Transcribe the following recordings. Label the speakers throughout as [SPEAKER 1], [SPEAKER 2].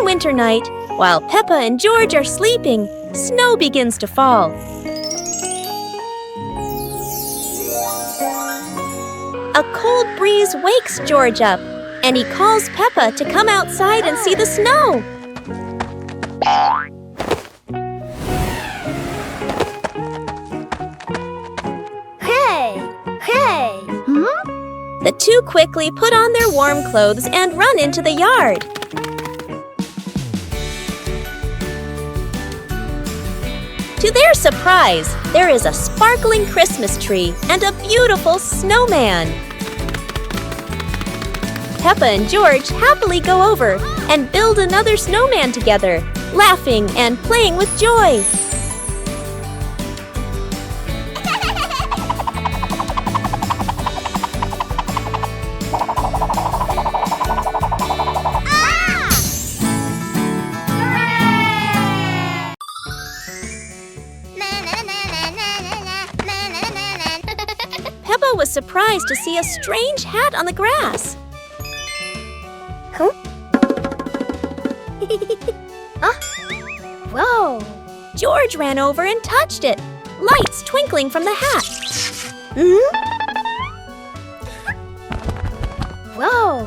[SPEAKER 1] One winter night, while Peppa and George are sleeping, snow begins to fall. A cold breeze wakes George up, and he calls Peppa to come outside and see the snow.
[SPEAKER 2] Hey!
[SPEAKER 1] The two quickly put on their warm clothes and run into the yard. To their surprise, there is a sparkling Christmas tree and a beautiful snowman. Peppa and George happily go over and build another snowman together, laughing and playing with joy. Peppa was surprised to see a strange hat on the grass.
[SPEAKER 2] Huh? Whoa!
[SPEAKER 1] George ran over and touched it, lights twinkling from the hat.
[SPEAKER 2] Whoa!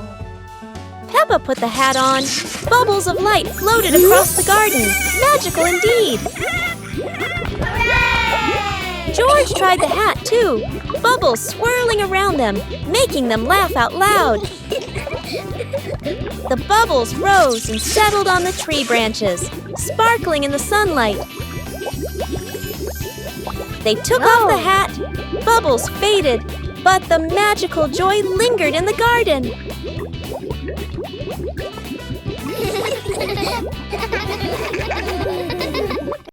[SPEAKER 1] Peppa put the hat on. Bubbles of light floated across the garden. Magical indeed. George tried the hat too, bubbles swirling around them, making them laugh out loud. The bubbles rose and settled on the tree branches, sparkling in the sunlight. They took off the hat, bubbles faded, but the magical joy lingered in the garden.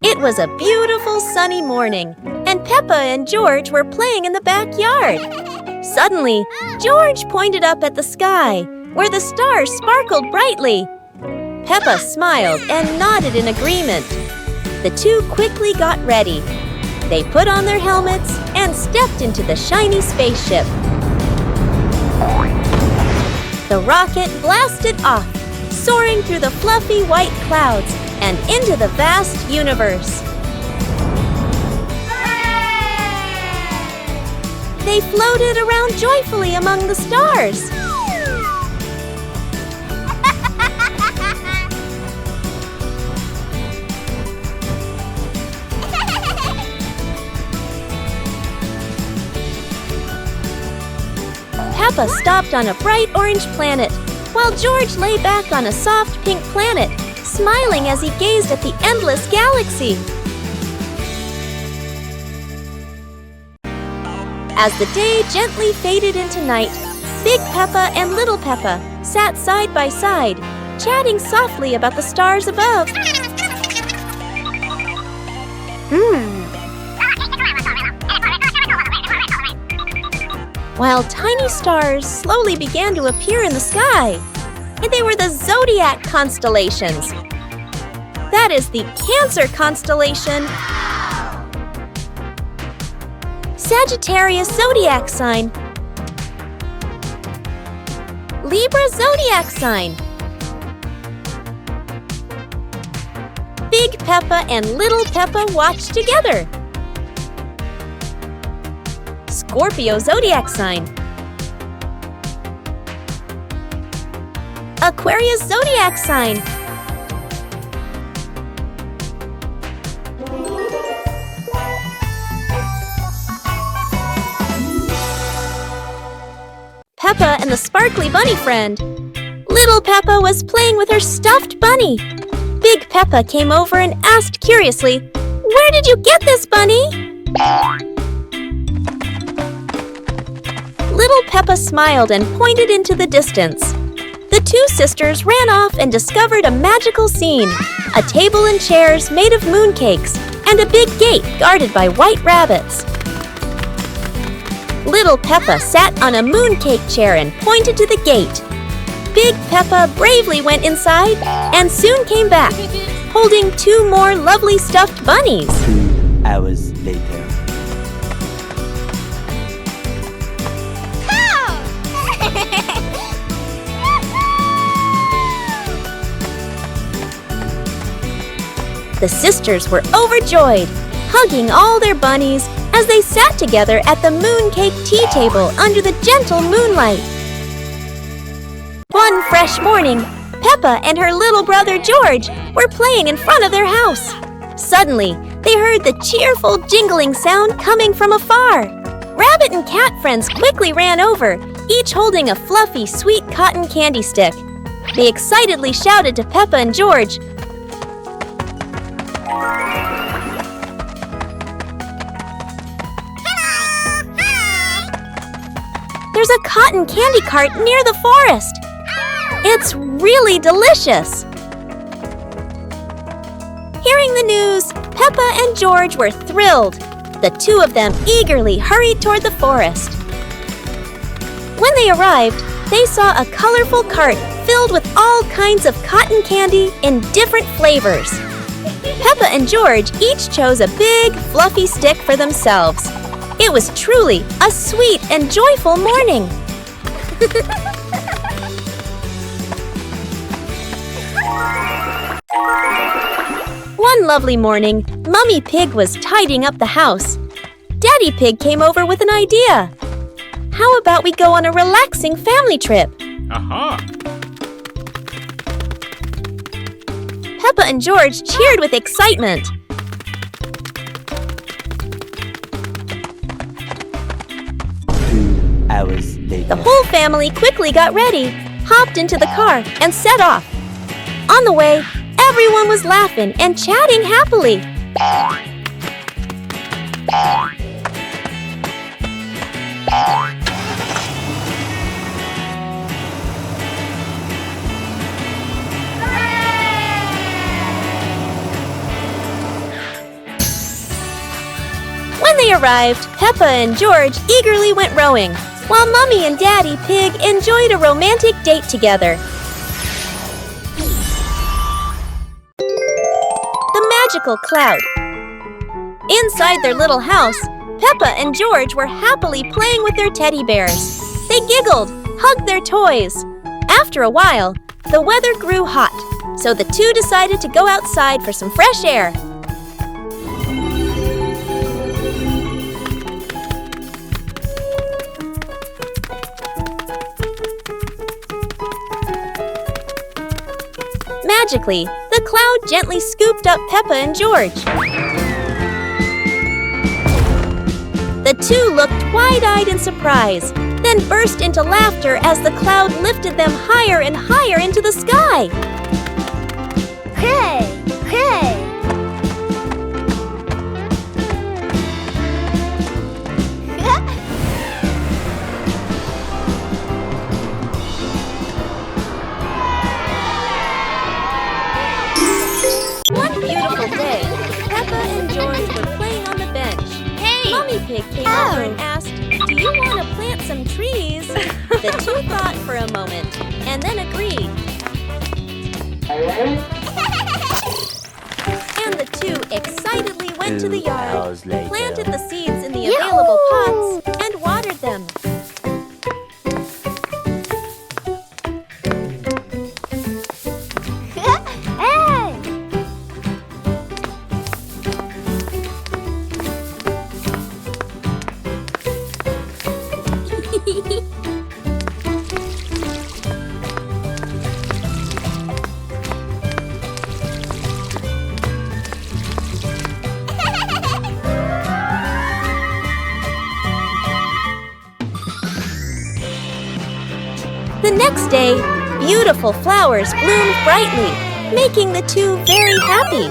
[SPEAKER 1] It was a beautiful sunny morning, and Peppa and George were playing in the backyard. Suddenly, George pointed up at the sky, where the stars sparkled brightly. Peppa smiled and nodded in agreement. The two quickly got ready. They put on their helmets and stepped into the shiny spaceship. The rocket blasted off, soaring through the fluffy white clouds and into the vast universe. They floated around joyfully among the stars. Peppa stopped on a bright orange planet, while George lay back on a soft pink planet, smiling as he gazed at the endless galaxy. As the day gently faded into night, Big Peppa and Little Peppa sat side by side, chatting softly about the stars above. While tiny stars slowly began to appear in the sky, and they were the zodiac constellations. That is the Cancer constellation, Sagittarius zodiac sign, Libra zodiac sign. Big Peppa and Little Peppa watched together. Scorpio zodiac sign, Aquarius zodiac sign, Peppa and the sparkly bunny friend. Little Peppa was playing with her stuffed bunny. Big Peppa came over and asked curiously, "Where did you get this, bunny?" Little Peppa smiled and pointed into the distance. The two sisters ran off and discovered a magical scene, a table and chairs made of mooncakes, and a big gate guarded by white rabbits. Little Peppa sat on a mooncake chair and pointed to the gate. Big Peppa bravely went inside and soon came back, holding two more lovely stuffed bunnies.
[SPEAKER 3] 2 hours later.
[SPEAKER 1] The sisters were overjoyed, hugging all their bunnies as they sat together at the mooncake tea table under the gentle moonlight. One fresh morning, Peppa and her little brother George were playing in front of their house. Suddenly, they heard the cheerful jingling sound coming from afar. Rabbit and cat friends quickly ran over, each holding a fluffy, sweet cotton candy stick. They excitedly shouted to Peppa and George, "There's a cotton candy cart near the forest. It's really delicious." Hearing the news, Peppa and George were thrilled. The two of them eagerly hurried toward the forest. When they arrived, they saw a colorful cart filled with all kinds of cotton candy in different flavors. Peppa and George each chose a big, fluffy stick for themselves. It was truly a sweet and joyful morning. One lovely morning, Mummy Pig was tidying up the house. Daddy Pig came over with an idea. How about we go on a relaxing family trip? Peppa and George cheered with excitement.
[SPEAKER 3] 2 hours later.
[SPEAKER 1] The whole family quickly got ready, hopped into the car, and set off. On the way, everyone was laughing and chatting happily. When they arrived, Peppa and George eagerly went rowing, while Mummy and Daddy Pig enjoyed a romantic date together. The magical cloud. Inside their little house, Peppa and George were happily playing with their teddy bears. They giggled, hugged their toys. After a while, the weather grew hot, so the two decided to go outside for some fresh air. Magically, the cloud gently scooped up Peppa and George. The two looked wide-eyed in surprise, then burst into laughter as the cloud lifted them higher and higher into the sky.
[SPEAKER 2] Hey! Hey!
[SPEAKER 1] One beautiful day, Peppa and George were playing on the bench. Hey! Mummy Pig came over and asked, "Do you want to plant some trees?" The two thought for a moment and then agreed. And the two excitedly went to the
[SPEAKER 3] 2
[SPEAKER 1] yard,
[SPEAKER 3] hours later.
[SPEAKER 1] planted the seeds in the available pots, and watered them.
[SPEAKER 2] Hey!
[SPEAKER 1] The next day, beautiful flowers bloomed brightly, making the two very happy.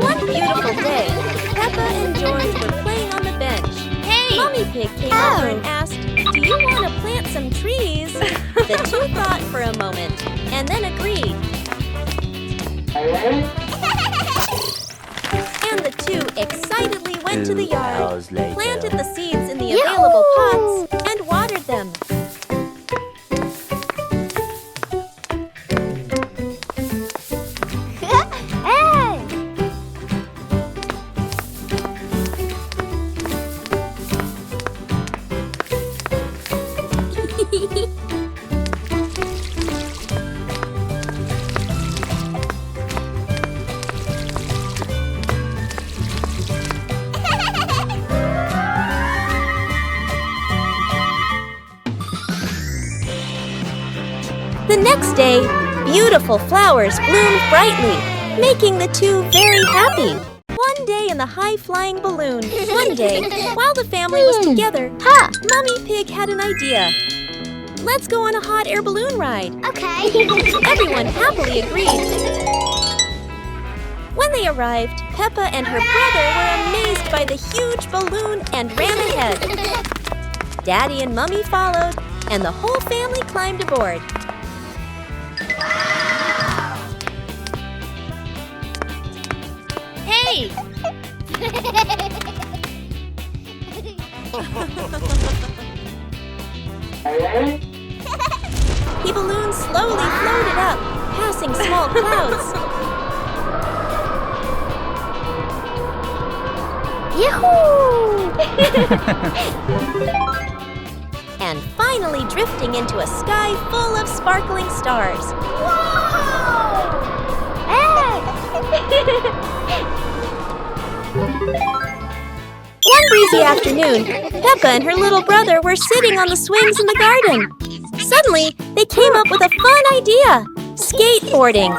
[SPEAKER 1] One beautiful day, Peppa and George were playing on the bench. Hey! Mummy Pig came over and asked, "Do you want to plant some trees?" The two thought for a moment and then agreed. And the two excitedly went to the
[SPEAKER 3] 2
[SPEAKER 1] yard,
[SPEAKER 3] hours later.
[SPEAKER 1] planted the seeds in the available pots, and watered them.
[SPEAKER 2] Hey!
[SPEAKER 1] next day, beautiful flowers bloomed brightly, making the two very happy. One day in the high-flying balloon. One day, while the family was together, Mummy Pig had an idea. Let's go on a hot air balloon ride.
[SPEAKER 2] Okay.
[SPEAKER 1] Everyone happily agreed. When they arrived, Peppa and her brother were amazed by the huge balloon and ran ahead. Daddy and Mummy followed, and the whole family climbed aboard.
[SPEAKER 2] Hey!
[SPEAKER 1] The balloon slowly floated up, passing small clouds.
[SPEAKER 2] Yahoo!
[SPEAKER 1] And finally drifting into a sky full of sparkling stars.
[SPEAKER 2] Whoa! Hey!
[SPEAKER 1] One breezy afternoon, Peppa and her little brother were sitting on the swings in the garden. Suddenly, they came up with a fun idea: skateboarding.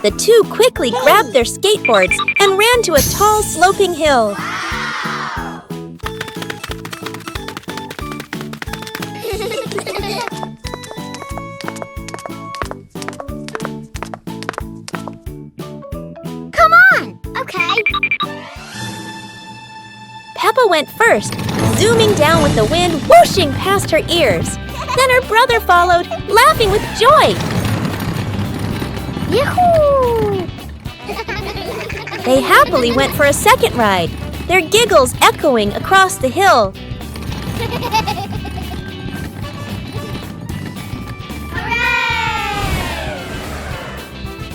[SPEAKER 1] The two quickly grabbed their skateboards and ran to a tall, sloping hill.
[SPEAKER 2] Come on! Okay.
[SPEAKER 1] Peppa went first, zooming down with the wind whooshing past her ears. Then her brother followed, laughing with joy.
[SPEAKER 2] Yahoo!
[SPEAKER 1] They happily went for a second ride, their giggles echoing across the hill.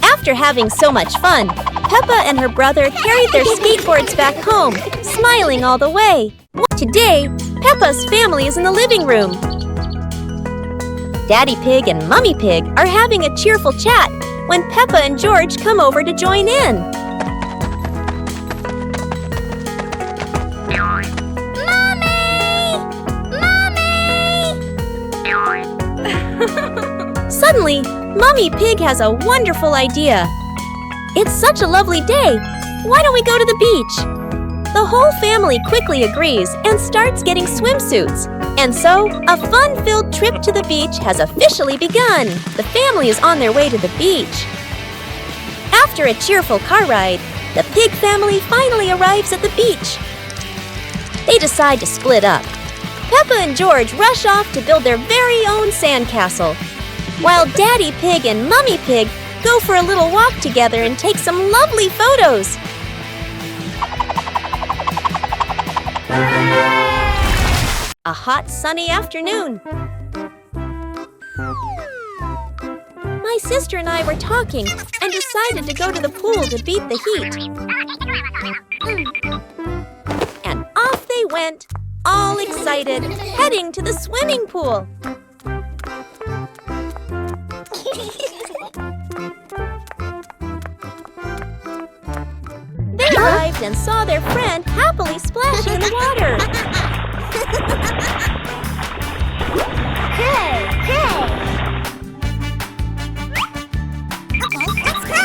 [SPEAKER 1] After having so much fun, Peppa and her brother carried their skateboards back home, smiling all the way. Today, Peppa's family is in the living room. Daddy Pig and Mummy Pig are having a cheerful chat when Peppa and George come over to join in. Suddenly, Mummy Pig has a wonderful idea. It's such a lovely day. Why don't we go to the beach? The whole family quickly agrees and starts getting swimsuits. And so, a fun-filled trip to the beach has officially begun. The family is on their way to the beach. After a cheerful car ride, the pig family finally arrives at the beach. They decide to split up. Peppa and George rush off to build their very own sandcastle, while Daddy Pig and Mummy Pig go for a little walk together and take some lovely photos. A hot, sunny afternoon. My sister and I were talking and decided to go to the pool to beat the heat. And off they went, all excited, heading to the swimming pool. They arrived and saw their friend happily splashing in the water.
[SPEAKER 2] Hey! Hey! Okay, let's go!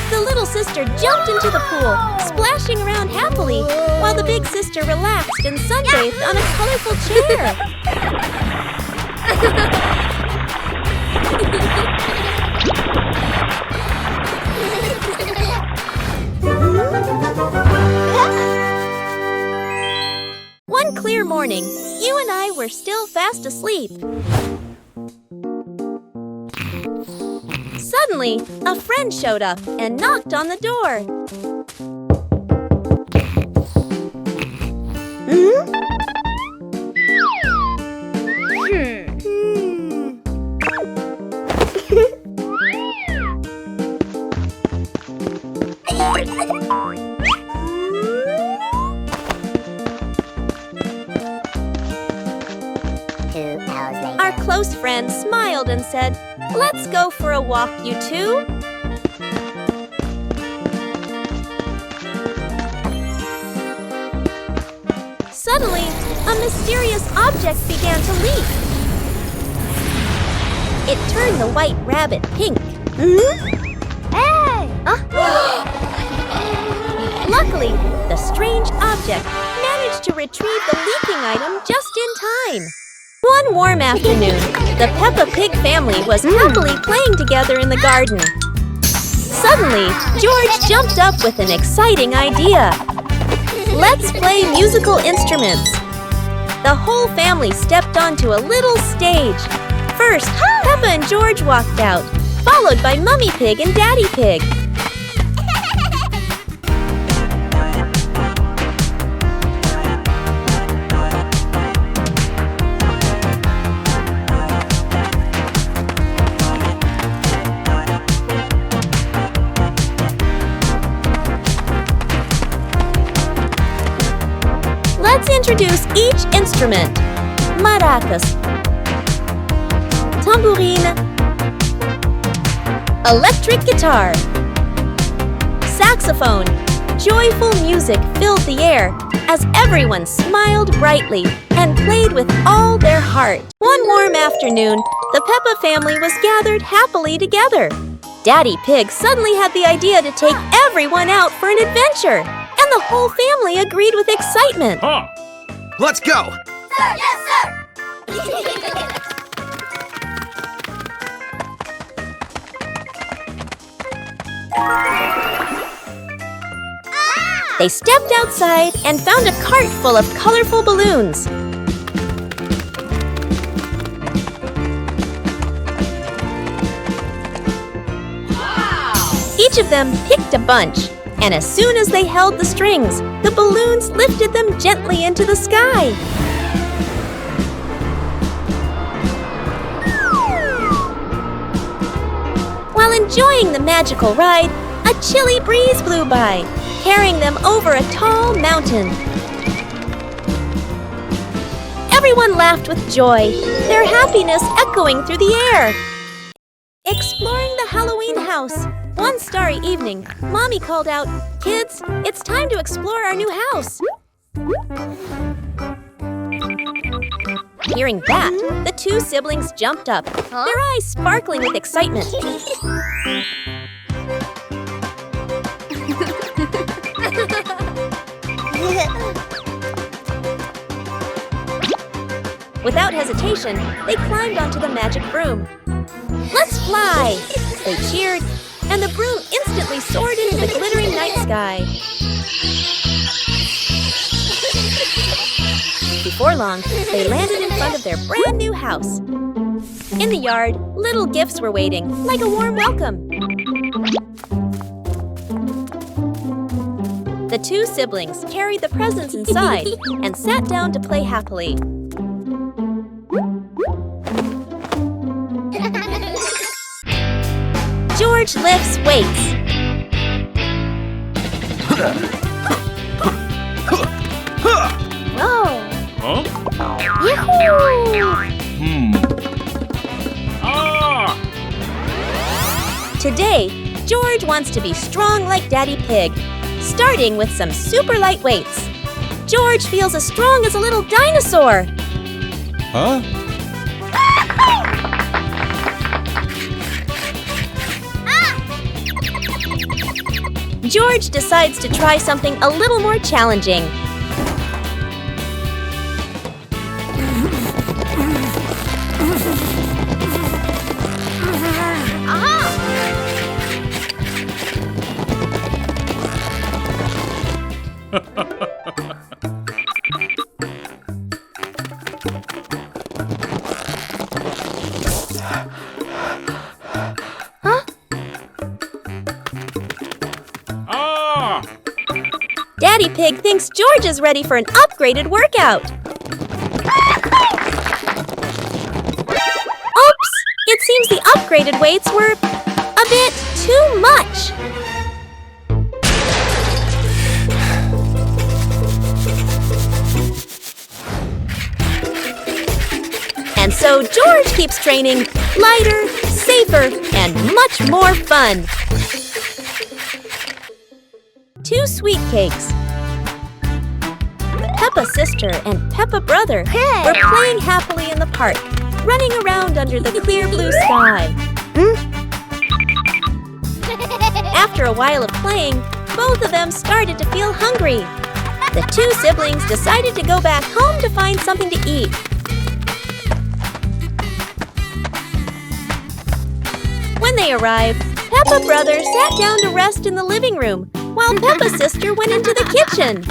[SPEAKER 1] The little sister jumped into the pool, splashing around happily, while the big sister relaxed and sunbathed on a colorful chair. One clear morning, you and I were still fast asleep. Suddenly, a friend showed up and knocked on the door. Our close friend smiled and said, "Let's go for a walk, you two." Suddenly, a mysterious object began to leak. it turned the white rabbit pink.
[SPEAKER 2] Hey!
[SPEAKER 1] Luckily, the strange object managed to retrieve the leaking item just in time. One warm afternoon, the Peppa Pig family was happily playing together in the garden. Suddenly, George jumped up with an exciting idea. Let's play musical instruments. The whole family stepped onto a little stage. First, Peppa and George walked out, followed by Mummy Pig and Daddy Pig. Let's introduce each instrument. Maracas, tambourine, electric guitar, saxophone. Joyful music filled the air as everyone smiled brightly and played with all their heart. One warm afternoon, the Peppa family was gathered happily together. Daddy Pig suddenly had the idea to take everyone out for an adventure, and the whole family agreed with excitement.
[SPEAKER 4] Let's go!
[SPEAKER 2] Sir, yes, sir!
[SPEAKER 1] They stepped outside and found a cart full of colorful balloons. Each of them picked a bunch, and as soon as they held the strings, the balloons lifted them gently into the sky. While enjoying the magical ride, a chilly breeze blew by, carrying them over a tall mountain. Everyone laughed with joy, their happiness echoing through the air. Exploring the Halloween house. One starry evening, Mommy called out, "Kids, it's time to explore our new house." Hearing that, the two siblings jumped up, their eyes sparkling with excitement. Without hesitation, they climbed onto the magic broom. "Let's fly!" They cheered, and the broom instantly soared into the glittering night sky. Before long, they landed in front of their brand new house. In the yard, little gifts were waiting, like a warm welcome. The two siblings carried the presents inside and sat down to play happily. George lifts weights. Whoa! Today, George wants to be strong like Daddy Pig, starting with some super light weights. George feels as strong as a little dinosaur.
[SPEAKER 4] Huh?
[SPEAKER 1] George decides to try something a little more challenging. Daddy Pig thinks George is ready for an upgraded workout. Oops! It seems the upgraded weights were a bit too much. And so George keeps training lighter, safer, and much more fun. 2 sweet cakes. Peppa's sister and Peppa brother were playing happily in the park running around under the clear blue sky. After a while of playing, both of them started to feel hungry. The two siblings decided to go back home to find something to eat. When they arrived, Peppa brother sat down to rest in the living room, while Peppa sister went into the kitchen.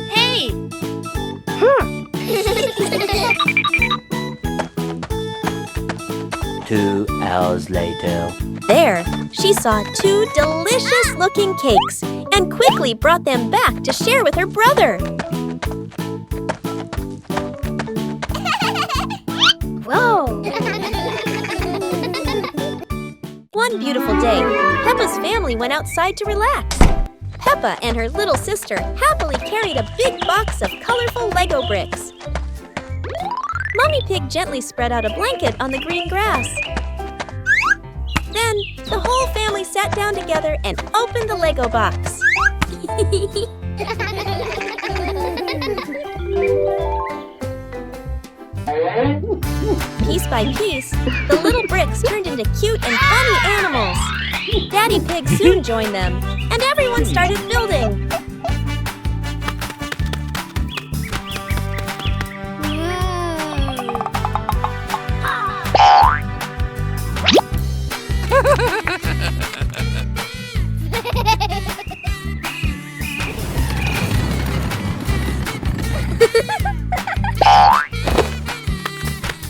[SPEAKER 1] Hey!
[SPEAKER 3] 2 hours later.
[SPEAKER 1] There, she saw 2 delicious-looking cakes and quickly brought them back to share with her brother.
[SPEAKER 2] Whoa!
[SPEAKER 1] One beautiful day, Peppa's family went outside to relax. Peppa and her little sister happily carried a big box of colorful Lego bricks. Mummy Pig gently spread out a blanket on the green grass. Then, the whole family sat down together and opened the Lego box. Piece by piece, the little bricks turned into cute and funny animals. Daddy Pig soon joined them, and everyone started building.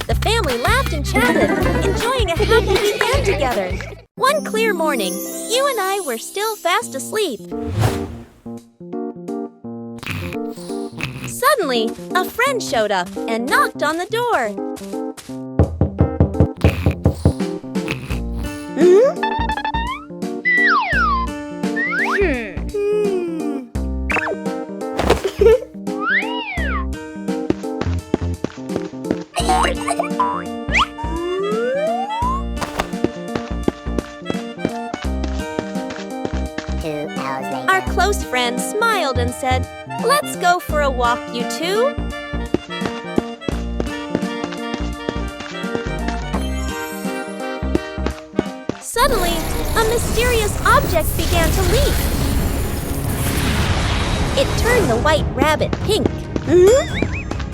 [SPEAKER 1] The family laughed and chatted, enjoying a happy weekend together. One clear morning, you and I were still fast asleep. Suddenly, a friend showed up and knocked on the door. Our close friend smiled and said, "Let's go for a walk, you two." Suddenly, a mysterious object began to leak. It turned the white rabbit pink.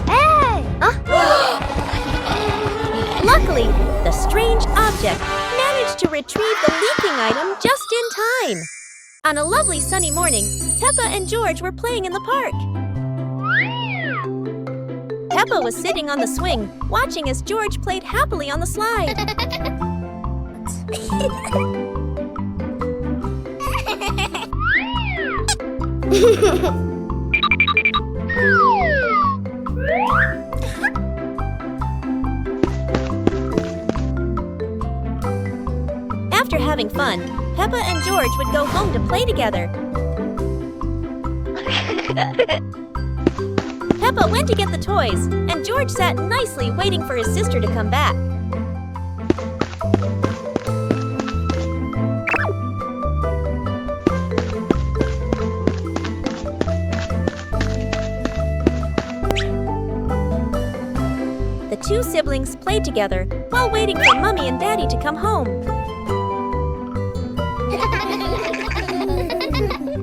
[SPEAKER 2] Hey!
[SPEAKER 1] Luckily, the strange object managed to retrieve the leaking item just in time. On a lovely sunny morning, Peppa and George were playing in the park. Peppa was sitting on the swing, watching as George played happily on the slide. After having fun, Peppa and George would go home to play together. Peppa went to get the toys, and George sat nicely waiting for his sister to come back. The two siblings played together while waiting for Mummy and Daddy to come home.